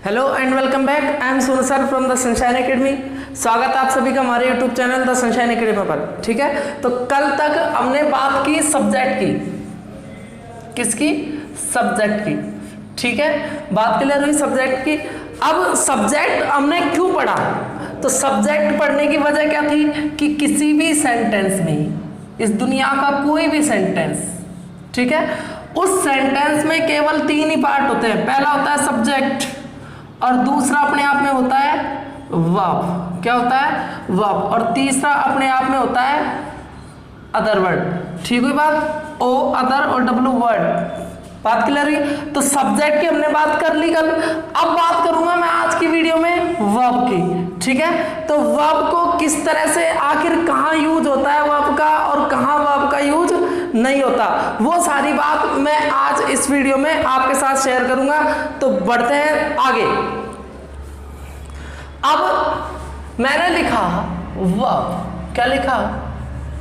Hello and welcome back. I am Sonu sir from the sunshine academy. स्वागत है आप सभी का हमारे YouTube channel the sunshine academy पर। ठीक है, तो कल तक हमने बात की सब्जेक्ट की, किसकी? सब्जेक्ट की। ठीक है, बात क्लियर हुई सब्जेक्ट की। अब सब्जेक्ट हमने क्यों पढ़ा? तो सब्जेक्ट पढ़ने की वजह क्या थी कि किसी भी सेंटेंस में, इस दुनिया का कोई भी सेंटेंस, ठीक है, उस सेंटेंस में केवल तीन ही पार्ट होते हैं। पहला होता है सब्जेक्ट और दूसरा अपने आप में होता है वर्ब। क्या होता है? वर्ब। और तीसरा अपने आप में होता है अदर वर्ड। ठीक हुई बात? ओ अदर और डब्ल्यू वर्ड। बात क्लियर हुई? तो सब्जेक्ट की हमने बात कर ली कल। अब बात करूंगा मैं आज की वीडियो में वर्ब की। ठीक है, तो वर्ब को किस तरह से, आखिर कहाँ यूज होता है वर्ब का और कहाँ वर्ब का यूज नहीं होता, वो सारी बात मैं आज इस वीडियो में आपके साथ शेयर करूंगा। तो बढ़ते हैं आगे। अब मैंने लिखा वर्ब। क्या लिखा?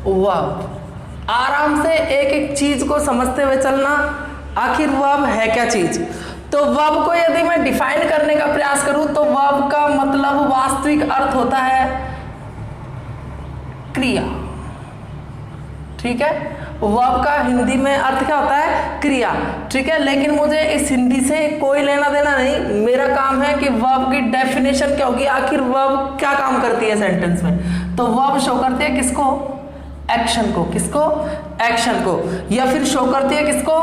वर्ब। आराम से एक एक चीज को समझते हुए चलना, आखिर वर्ब है क्या चीज। तो वर्ब को यदि मैं डिफाइन करने का प्रयास करूं तो वर्ब का मतलब वास्तविक अर्थ होता है क्रिया। ठीक है, वर्ब का हिंदी में अर्थ क्या होता है? क्रिया। ठीक है, लेकिन मुझे इस हिंदी से कोई लेना देना नहीं। मेरा काम है कि वर्ब की डेफिनेशन क्या होगी, आखिर वर्ब क्या काम करती है सेंटेंस में। तो वर्ब शो करती है किसको? एक्शन को। किसको? एक्शन को। या फिर शो करती है किसको?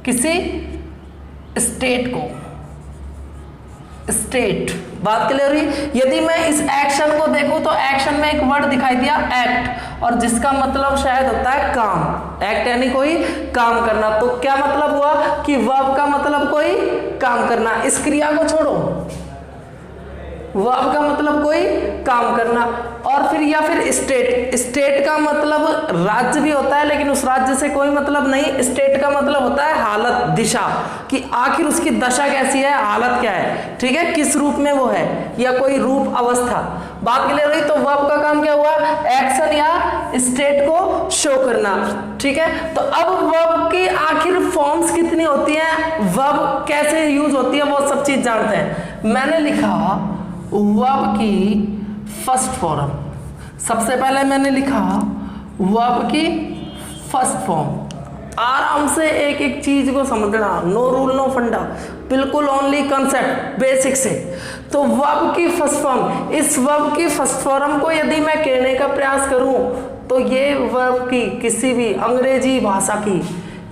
किसी स्टेट को। स्टेट। बात क्लियर हुई? यदि मैं इस एक्शन को देखूं तो एक्शन में एक वर्ड दिखाई दिया एक्ट, और जिसका मतलब शायद होता है काम। एक्ट यानी कोई काम करना। तो क्या मतलब हुआ कि वर्ब का मतलब कोई काम करना। इस क्रिया को छोड़ो, वर्ब का मतलब कोई काम करना। और फिर या फिर स्टेट। स्टेट का मतलब राज्य भी होता है, लेकिन उस राज्य से कोई मतलब नहीं। स्टेट का मतलब होता है हालत, दिशा, कि आखिर उसकी दशा कैसी है, हालत क्या है। ठीक है, किस रूप में वो है, या कोई रूप अवस्था। बात क्लियर हुई? तो वर्ब का काम क्या हुआ? एक्शन या स्टेट को शो करना। ठीक है, तो अब वर्ब की आखिर फॉर्म्स कितनी होती हैं, वर्ब कैसे यूज होती है, वो सब चीज जानते हैं। मैंने लिखा वर्ब की फर्स्ट फॉर्म। सबसे पहले मैंने लिखा वर्ब की फर्स्ट फॉर्म। आराम से एक एक चीज को समझना, नो रूल नो फंडा, बिल्कुल ओनली कंसेप्ट बेसिक से। तो वर्ब की फर्स्ट फॉर्म, इस वर्ब की फर्स्ट फॉर्म को यदि मैं कहने का प्रयास करूं तो ये वर्ब की किसी भी अंग्रेजी भाषा की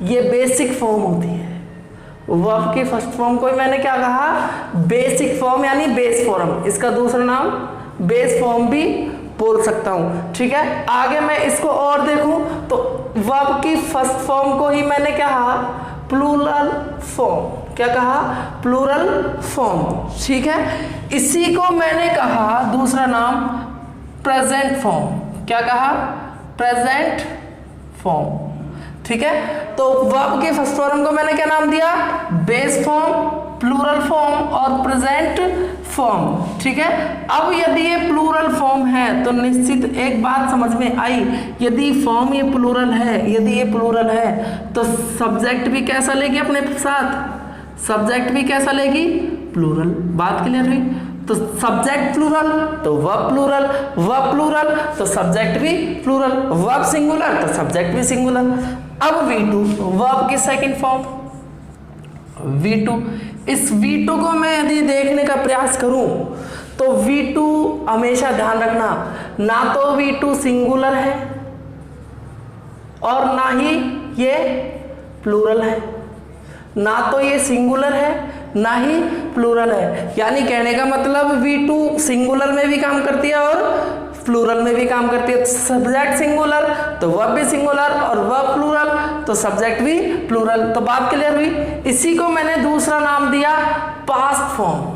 ये बेसिक फॉर्म होती है। वर्ब की फर्स्ट फॉर्म को मैंने क्या कहा? बेसिक फॉर्म यानी बेस फॉर्म। इसका दूसरा नाम बेस फॉर्म भी बोल सकता हूं। ठीक है, आगे मैं इसको और देखूं तो वर्ब की फर्स्ट फॉर्म को ही मैंने क्या कहा? Plural form. क्या कहा? Plural form. ठीक है, इसी को मैंने कहा दूसरा नाम प्रेजेंट फॉर्म। क्या कहा? Present form. ठीक है, तो वर्ब के फर्स्ट फॉर्म को मैंने क्या नाम दिया? बेस फॉर्म, प्लूरल फॉर्म और प्रेजेंट फॉर्म। ठीक है, अब यदि ये प्लूरल फॉर्म है तो निश्चित एक बात समझ में आई, यदि फॉर्म ये प्लूरल है, यदि ये प्लूरल है तो सब्जेक्ट भी कैसा लेगी अपने साथ? सब्जेक्ट भी कैसा लेगी? प्लूरल। बात क्लियर हुई? तो सब्जेक्ट प्लूरल तो वर्ब प्लूरल, वर्ब प्लूरल तो सब्जेक्ट भी प्लूरल, वर्ब सिंगुलर तो सब्जेक्ट भी सिंगुलर। अब V2 वर्ब की सेकंड फॉर्म V2। इस V2 को मैं यदि देखने का प्रयास करूं तो V2 हमेशा ध्यान रखना, ना तो V2 सिंगुलर है और ना ही ये प्लूरल है। ना तो ये सिंगुलर है ना ही प्लूरल है। यानी कहने का मतलब V2 सिंगुलर में भी काम करती है और प्लूरल में भी काम करती है। सब्जेक्ट सिंगुलर तो वर्ब भी सिंगुलर, और वर्ब प्लूरल तो सब्जेक्ट भी प्लूरल। तो बात क्लियर हुई? इसी को मैंने दूसरा नाम दिया पास्ट फॉर्म।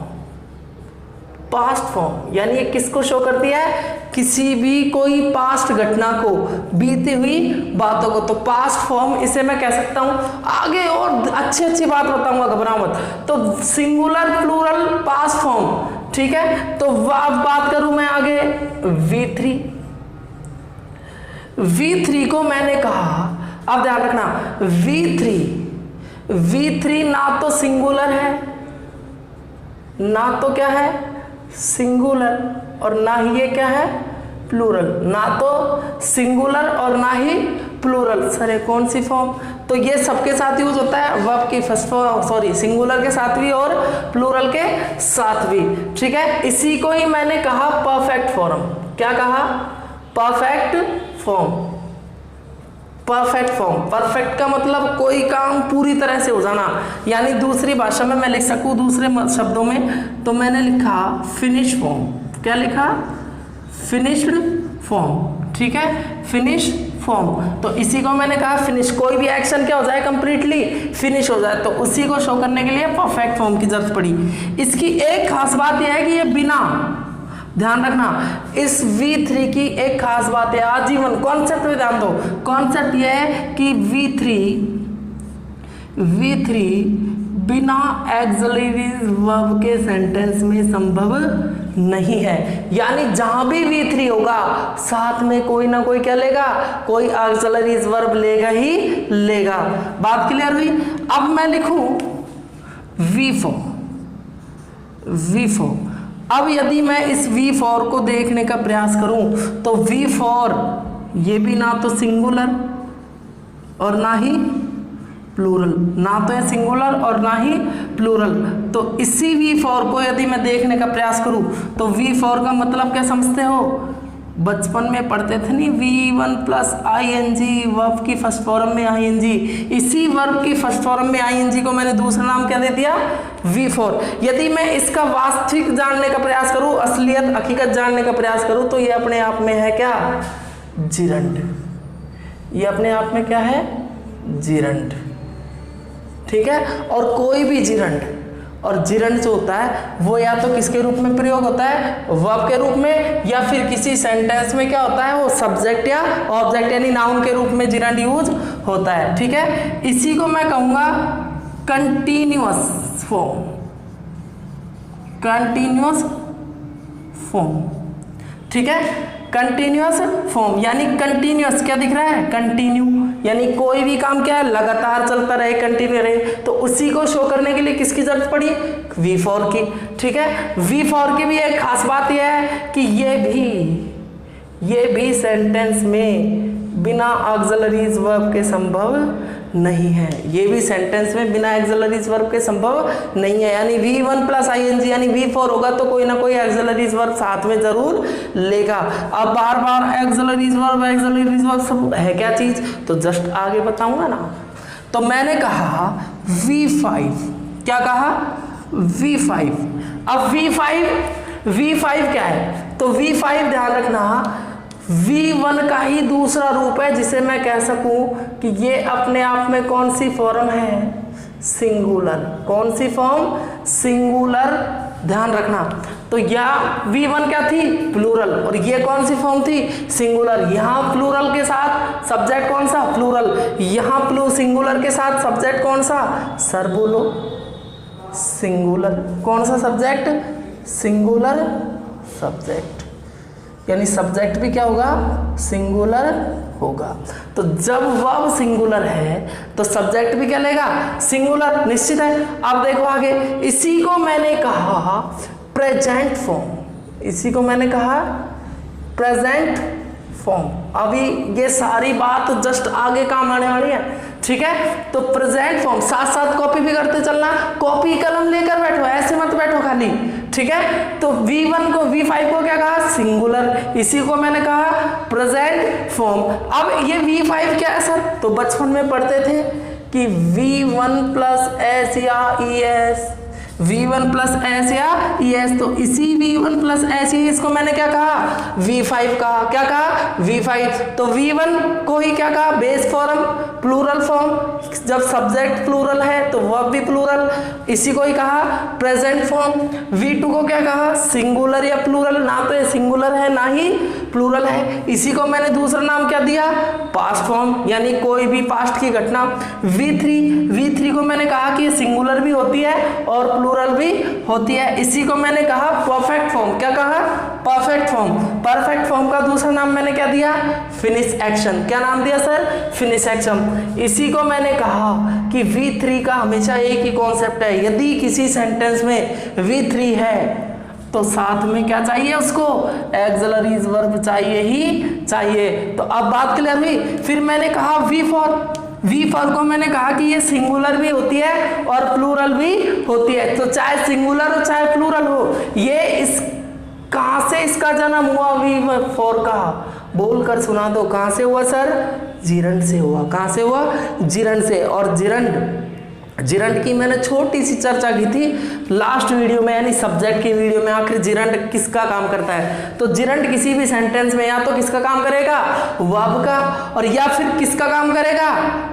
पास्ट फॉर्म यानी ये किसको शो करती है? किसी भी कोई पास्ट घटना को, बीती हुई बातों को। तो पास्ट फॉर्म इसे मैं कह सकता हूं। आगे और अच्छी बात बताऊंगा, घबराओ मत। तो सिंगुलर, प्लूरल, पास्ट फॉर्म। ठीक है, तो अब बात करूं मैं आगे V3। V3 को मैंने कहा, अब ध्यान रखना, V3 ना तो सिंगुलर है ना तो क्या है सिंगुलर और ना ही ये क्या है प्लूरल, ना तो सिंगुलर और ना ही प्लूरल। सर ये कौन सी फॉर्म? तो ये सबके साथ यूज होता है, वर्ब की फर्स्ट फॉर्म, सॉरी सिंगुलर के साथ भी और प्लूरल के साथ भी, ठीक है। इसी को ही मैंने कहा परफेक्ट फॉर्म। क्या कहा? Perfect form. Perfect form, perfect का मतलब कोई काम पूरी तरह से हो जाना, यानी दूसरी भाषा में मैं लिख सकूं दूसरे शब्दों में, तो मैंने लिखा फिनिश फॉर्म। क्या लिखा? फिनिश्ड फॉर्म, ठीक है, फिनिश फॉर्म। तो इसी को मैंने कहा फिनिश, कोई भी एक्शन क्या हो जाए कंप्लीटली फिनिश हो जाए, तो उसी को शो करने के लिए परफेक्ट फॉर्म की जरूरत पड़ी। इसकी एक खास बात यह है कि ये बिना, ध्यान रखना, इस V3 की एक खास बात है, आजीवन कॉन्सेप्ट में ध्यान दो। कॉन्सेप्ट यह है कि V3 बिना एक्सिलरी वर्ब के सेंटेंस में संभव नहीं है, यानी जहां भी V3 होगा साथ में कोई ना कोई क्या लेगा, कोई एक्सिलरी वर्ब लेगा ही लेगा। बात क्लियर हुई? अब मैं लिखूं V4। अब यदि मैं इस V4 को देखने का प्रयास करूं तो V4 ये भी ना तो सिंगुलर और ना ही प्लूरल, ना तो है सिंगुलर और ना ही प्लूरल। तो इसी V4 को यदि मैं देखने का प्रयास करूं तो V4 का मतलब क्या समझते हो? बचपन में पढ़ते थे नहीं, V1 प्लस ing, वर्ब की फर्स्ट फॉर्म में ing, इसी वर्ब की फर्स्ट फॉर्म में ing को मैंने दूसरा नाम क्या दे दिया? V4। यदि मैं इसका वास्तविक जानने का प्रयास करूं, असलियत हकीकत जानने का प्रयास करूं, तो ये अपने आप में है क्या? जिरंड। ये अपने आप में क्या है? जिरंड, ठीक है। और कोई भी जिरंड, और जिरंड जो होता है वो या तो किसके रूप में प्रयोग होता है? वर्ब के रूप में, या फिर किसी सेंटेंस में क्या होता है वो सब्जेक्ट या ऑब्जेक्ट यानी नाउन के रूप में जिरंड यूज होता है, ठीक है। इसी को मैं कहूंगा कंटिन्यूअस फॉर्म। कंटिन्यूअस फॉर्म, ठीक है, कंटिन्यूअस फॉर्म, यानी कंटिन्यूअस क्या दिख रहा है? कंटिन्यू, यानी कोई भी काम क्या है लगातार चलता रहे, कंटिन्यू रहे। तो उसी को शो करने के लिए किसकी जरूरत पड़ी? V4 की, ठीक है। V4 की भी एक खास बात यह है कि ये भी सेंटेंस में बिना ऑक्सिलरीज वर्ब के संभव नहीं है। ये भी सेंटेंस में बिना एक्सिलरीज वर्ब के संभव नहीं है, यानी V1 प्लस ing यानी V4 होगा तो कोई ना कोई एक्सिलरीज वर्ब साथ में जरूर लेगा। अब बार बार एक्सिलरीज वर्ब सब है क्या चीज, तो जस्ट आगे बताऊंगा ना। तो मैंने कहा V5, क्या कहा? V5। अब V5 क्या है? तो V5 ध्यान रखना V1 का ही दूसरा रूप है, जिसे मैं कह सकूं कि ये अपने आप में कौन सी फॉर्म है? सिंगुलर। कौन सी फॉर्म? सिंगुलर, ध्यान रखना। तो यहाँ V1 क्या थी? प्लूरल, और ये कौन सी फॉर्म थी? सिंगुलर। यहाँ प्लूरल के साथ सब्जेक्ट कौन सा? प्लूरल। यहाँ सिंगुलर के साथ सब्जेक्ट कौन सा? सर बोलो, सिंगुलर। कौन सा सब्जेक्ट? सिंगुलर सब्जेक्ट, यानी सब्जेक्ट भी क्या होगा? सिंगुलर होगा। तो जब वर्ब सिंगुलर है तो सब्जेक्ट भी क्या लेगा? सिंगुलर, निश्चित है। अब देखो आगे, इसी को मैंने कहा प्रेजेंट फॉर्म। इसी को मैंने कहा प्रेजेंट फॉर्म। अभी ये सारी बात जस्ट आगे काम आने वाली है, ठीक है। तो प्रेजेंट फॉर्म, साथ साथ कॉपी भी करते चलना, कॉपी कलम लेकर बैठो, ऐसे मत बैठो खाली, ठीक है। तो V1 को V5 को क्या कहा? सिंगुलर। इसी को मैंने कहा प्रेजेंट फॉर्म। अब ये V5 क्या है सर? तो बचपन में पढ़ते थे कि V1 प्लस S या ES, V1 प्लस S या ES, तो इसी V1 प्लस S या ES को मैंने क्या कहा? V5 कहा। क्या कहा? V5। तो V1 को ही क्या कहा? Base form, plural form. जब सब्जेक्ट प्लूरल है तो वर्ब भी प्लूरल, इसी को ही कहा प्रेजेंट फॉर्म। V2 को क्या कहा? सिंगुलर या प्लूरल, ना तो ये सिंगुलर है ना ही प्लूरल है, इसी को मैंने दूसरा नाम क्या दिया? पास्ट फॉर्म, यानी कोई भी पास्ट की घटना। V3 को मैंने कहा कि ये सिंगुलर भी होती है और प्लूरल भी होती है, इसी को मैंने कहा परफेक्ट फॉर्म। क्या कहा? Perfect form. परफेक्ट फॉर्म का दूसरा नाम मैंने क्या दिया? Finish action. क्या नाम दिया सर? Finish action. इसी को मैंने कहा कि V3 का हमेशा एक ही कॉन्सेप्ट है, यदि किसी सेंटेंस में V3 है तो साथ में क्या चाहिए उसको? एक्सिलरीज वर्ब चाहिए ही चाहिए। तो अब बात क्लियर हुई। फिर मैंने कहा V फॉर को मैंने कहा कि ये सिंगुलर भी होती है और प्लूरल भी होती है। तो चाहे सिंगुलर हो चाहे प्लूरल हो, ये इस कहां से इसका जन्म हुआ? V4 का बोल कर सुना दो। कहां से हुआ सर? जिरंड से हुआ। कहां से हुआ? जिरंड से। और जिरंड की मैंने छोटी सी चर्चा की थी लास्ट वीडियो में, यानी सब्जेक्ट की वीडियो में। आखिर जिरंड किसका काम करता है? तो जिरंड किसी भी सेंटेंस में या तो किसका काम करेगा? वर्ब का, और या फिर किसका काम करेगा?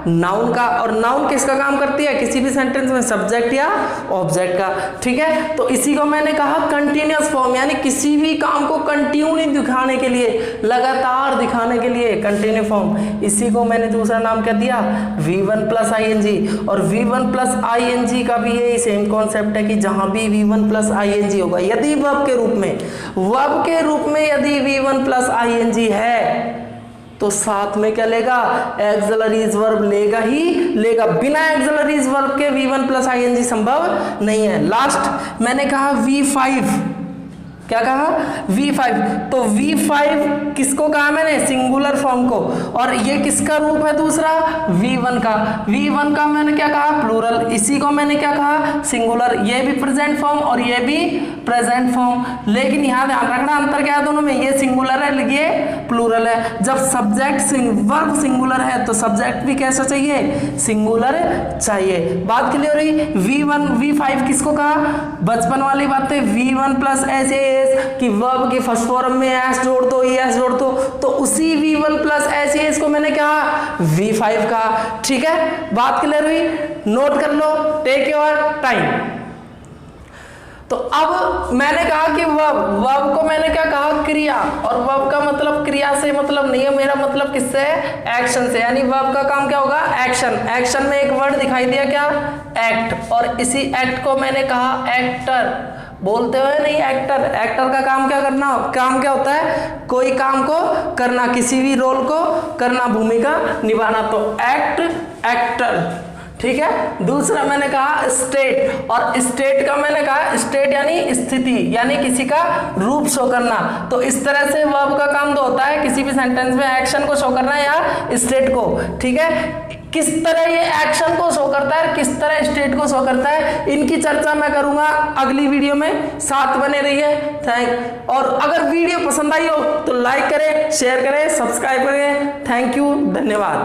नाउन का। और नाउन किसका काम करती है किसी भी सेंटेंस में? सब्जेक्ट या ऑब्जेक्ट का। ठीक है, तो इसी को मैंने कहा कंटिन्यूअस फॉर्म, यानी किसी भी काम को कंटिन्यूली दिखाने के लिए, लगातार दिखाने के लिए कंटिन्यू फॉर्म। इसी को मैंने दूसरा नाम क्या दिया? V1 plus ING। और V1 प्लस ING का भी यही सेम कॉन्सेप्ट है कि जहां भी V1 प्लस ING होगा, यदि वर्ब के रूप में यदि V1 प्लस ING है तो साथ में क्या लेगा? एक्सिलरीज वर्ब लेगा ही लेगा। बिना एक्सिलरीज वर्ब के V1 प्लस ING संभव नहीं है। लास्ट मैंने कहा V5। क्या कहा? V5। तो V5 किसको कहा मैंने? सिंगुलर फॉर्म को। और ये किसका रूप है दूसरा? V1 का। V1 का मैंने क्या कहा? प्लूरल। इसी को मैंने क्या कहा? सिंगुलर। ये भी प्रेजेंट फॉर्म और ये भी प्रेजेंट फॉर्म। लेकिन यहाँ ध्यान रखना अंतर क्या है दोनों में? ये सिंगुलर है, ये प्लूरल है। जब सब्जेक्ट वर्ब सिंगुलर है तो सब्जेक्ट भी कैसा चाहिए? सिंगुलर चाहिए। बात क्लियर हुई? V5 किसको कहा? बचपन वाली बातें। V1 प्लस ऐसे कि वर्ब की फर्स्ट फॉर्म में एस जोड़ दो, एस जोड़ दो, तो उसी V1 प्लस एस को मैंने कहा V5 का। ठीक है, बात क्लियर हुई? नोट कर लो, टेक योर टाइम। तो अब मैंने कहा कि वर्ब को मैंने क्या कहा? क्रिया। और वर्ब का मतलब क्रिया से मतलब नहीं है, मेरा मतलब किससे है? एक्शन से। यानी वर्ब का काम क्या होगा? एक्शन। एक्शन में एक वर्ड दिखाई दिया क्या? एक्ट। और इसी एक्ट को मैंने कहा एक्टर। बोलते हुए नहीं, एक्टर। एक्टर का काम क्या करना? काम क्या होता है? कोई काम को करना, किसी भी रोल को करना, भूमिका निभाना। तो एक्टर। ठीक है। दूसरा मैंने कहा स्टेट। और स्टेट का मैंने कहा स्टेट यानी स्थिति, यानी किसी का रूप शो करना। तो इस तरह से वर्ब का काम तो होता है किसी भी सेंटेंस में एक्शन को शो करना या स्टेट को। ठीक है, किस तरह ये एक्शन को शो करता है, किस तरह स्टेट को शो करता है, इनकी चर्चा मैं करूंगा अगली वीडियो में। साथ बने रहिए। और अगर वीडियो पसंद आई हो तो लाइक करें, शेयर करें, सब्सक्राइब करें। थैंक यू, धन्यवाद।